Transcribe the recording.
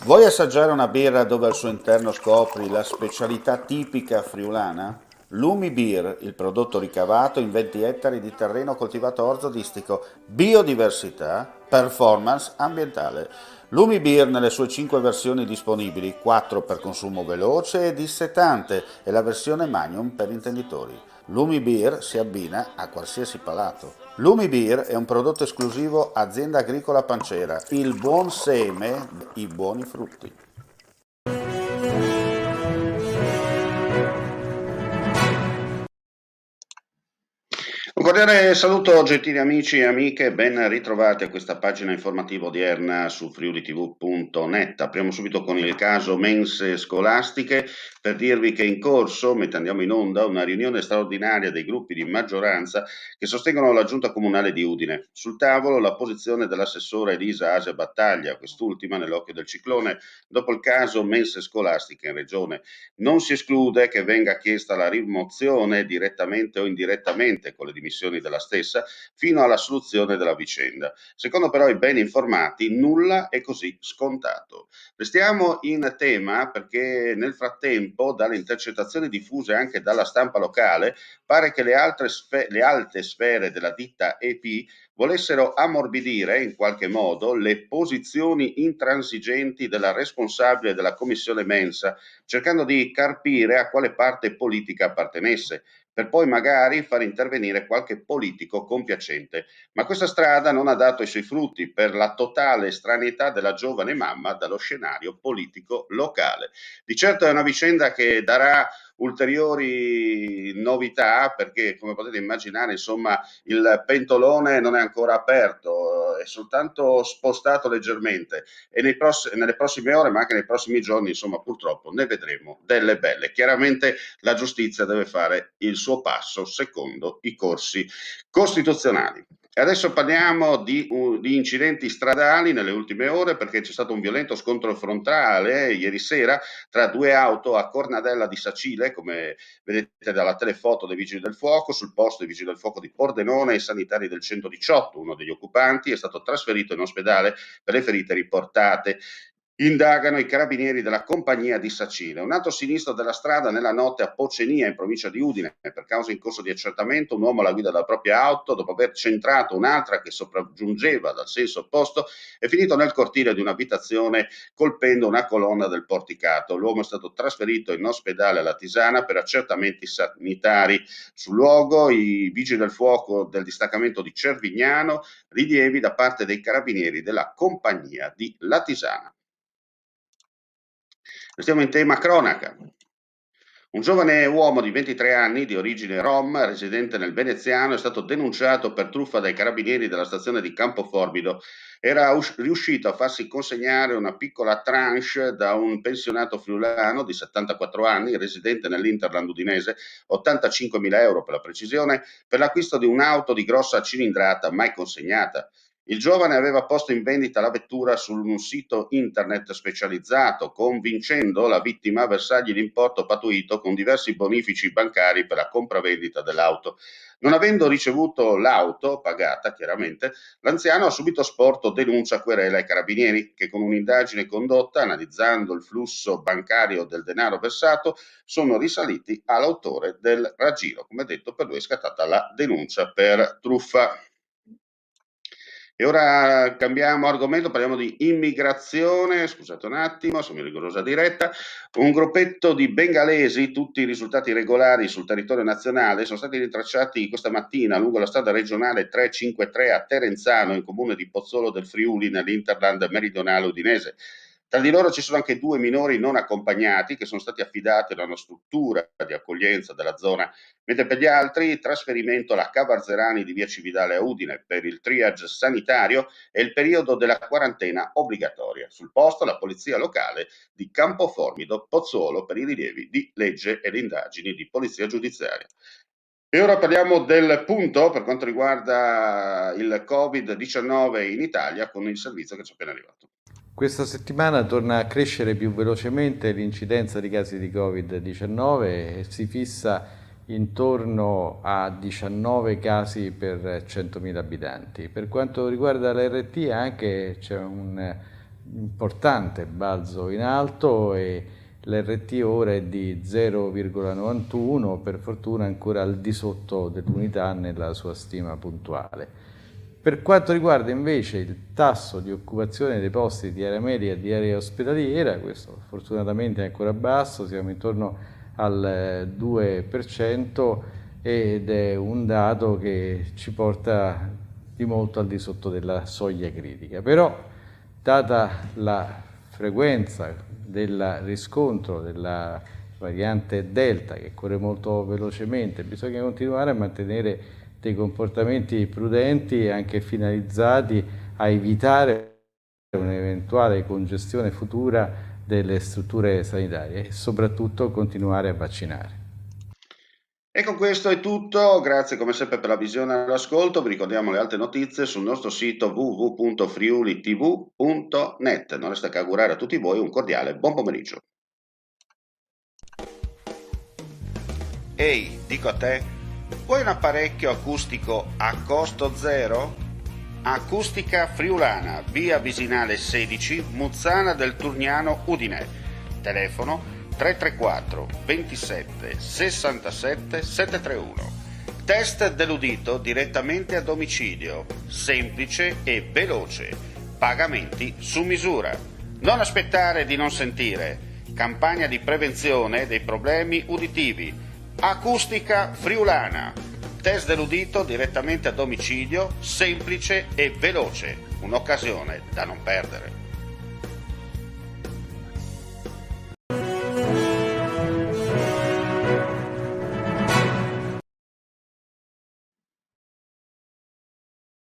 Vuoi assaggiare una birra dove al suo interno scopri la specialità tipica friulana? Lumi Beer, il prodotto ricavato in 20 ettari di terreno coltivato orzodistico, biodiversità, performance ambientale. Lumi Beer nelle sue 5 versioni disponibili, 4 per consumo veloce e dissetante e la versione Magnum per intenditori. Lumi Beer si abbina a qualsiasi palato. Lumi Beer è un prodotto esclusivo Azienda Agricola Pancera, il buon seme, i buoni frutti. Un cordiale saluto gentili amici e amiche, ben ritrovati a questa pagina informativa odierna su friulitv.net. Apriamo subito con il caso mense scolastiche per dirvi che è in corso, mentre andiamo in onda, una riunione straordinaria dei gruppi di maggioranza che sostengono la giunta comunale di Udine. Sul tavolo la posizione dell'assessora Elisa Asia Battaglia, quest'ultima nell'occhio del ciclone, dopo il caso mense scolastiche in regione. Non si esclude che venga chiesta la rimozione direttamente o indirettamente con le dimissioni della stessa fino alla soluzione della vicenda. Secondo però i ben informati nulla è così scontato. Restiamo in tema perché nel frattempo dalle intercettazioni diffuse anche dalla stampa locale pare che le alte sfere della ditta EP volessero ammorbidire in qualche modo le posizioni intransigenti della responsabile della commissione mensa, cercando di carpire a quale parte politica appartenesse, per poi magari far intervenire qualche politico compiacente. Ma questa strada non ha dato i suoi frutti per la totale estraneità della giovane mamma dallo scenario politico locale. Di certo è una vicenda che darà ulteriori novità perché, come potete immaginare, insomma, il pentolone non è ancora aperto, è soltanto spostato leggermente e nelle prossime ore, ma anche nei prossimi giorni, insomma, purtroppo ne vedremo delle belle. Chiaramente la giustizia deve fare il suo passo secondo i corsi costituzionali. E adesso parliamo di incidenti stradali nelle ultime ore perché c'è stato un violento scontro frontale ieri sera tra due auto a Cornadella di Sacile, come vedete dalla telefoto dei Vigili del Fuoco. Sul posto i Vigili del Fuoco di Pordenone e i sanitari del 118. Uno degli occupanti è stato trasferito in ospedale per le ferite riportate. Indagano i carabinieri della compagnia di Sacile. Un altro sinistro della strada nella notte a Pocenia, in provincia di Udine. Per causa in corso di accertamento, un uomo alla guida della propria auto, dopo aver centrato un'altra che sopraggiungeva dal senso opposto, è finito nel cortile di un'abitazione colpendo una colonna del porticato. L'uomo è stato trasferito in ospedale alla Tisana per accertamenti sanitari. Sul luogo i vigili del fuoco del distaccamento di Cervignano, rilievi da parte dei carabinieri della compagnia di La Tisana. Restiamo in tema cronaca. Un giovane uomo di 23 anni, di origine rom, residente nel Veneziano, è stato denunciato per truffa dai carabinieri della stazione di Campoformido. Era riuscito a farsi consegnare una piccola tranche da un pensionato friulano di 74 anni, residente nell'Interland udinese, 85.000 euro per la precisione, per l'acquisto di un'auto di grossa cilindrata mai consegnata. Il giovane aveva posto in vendita la vettura su un sito internet specializzato, convincendo la vittima a versargli l'importo patuito con diversi bonifici bancari per la compravendita dell'auto. Non avendo ricevuto l'auto, pagata chiaramente, l'anziano ha subito sporto denuncia querela ai carabinieri che con un'indagine condotta, analizzando il flusso bancario del denaro versato, sono risaliti all'autore del raggiro. Come detto, per lui è scattata la denuncia per truffa. E ora cambiamo argomento, parliamo di immigrazione. Scusate un attimo, sono in rigorosa diretta. Un gruppetto di bengalesi, tutti risultati regolari sul territorio nazionale, sono stati rintracciati questa mattina lungo la strada regionale 353 a Terenzano, in comune di Pozzolo del Friuli, nell'Interland meridionale udinese. Tra di loro ci sono anche due minori non accompagnati che sono stati affidati da una struttura di accoglienza della zona, mentre per gli altri trasferimento alla Cavarzerani di via Cividale a Udine per il triage sanitario e il periodo della quarantena obbligatoria. Sul posto la polizia locale di Campoformido, Pozzuolo per i rilievi di legge e le indagini di polizia giudiziaria. E ora parliamo del punto per quanto riguarda il Covid-19 in Italia con il servizio che ci è appena arrivato. Questa settimana torna a crescere più velocemente l'incidenza di casi di Covid-19 e si fissa intorno a 19 casi per 100.000 abitanti. Per quanto riguarda l'RT anche c'è un importante balzo in alto e l'RT ora è di 0,91, per fortuna ancora al di sotto dell'unità nella sua stima puntuale. Per quanto riguarda invece il tasso di occupazione dei posti di area media e di area ospedaliera, questo fortunatamente è ancora basso, siamo intorno al 2% ed è un dato che ci porta di molto al di sotto della soglia critica. Però, data la frequenza del riscontro della variante Delta, che corre molto velocemente, bisogna continuare a mantenere dei comportamenti prudenti e anche finalizzati a evitare un'eventuale congestione futura delle strutture sanitarie e soprattutto continuare a vaccinare. E con questo è tutto, grazie come sempre per la visione e l'ascolto, vi ricordiamo le altre notizie sul nostro sito www.friulitv.net. Non resta che augurare a tutti voi un cordiale buon pomeriggio. Ehi, dico a te, vuoi un apparecchio acustico a costo zero? Acustica Friulana, via Visinale 16, Muzzana del Turniano, Udine. Telefono 334 27 67 731. Test dell'udito direttamente a domicilio, semplice e veloce. Pagamenti su misura. Non aspettare di non sentire. Campagna di prevenzione dei problemi uditivi. Acustica Friulana. Test dell'udito direttamente a domicilio, semplice e veloce. Un'occasione da non perdere.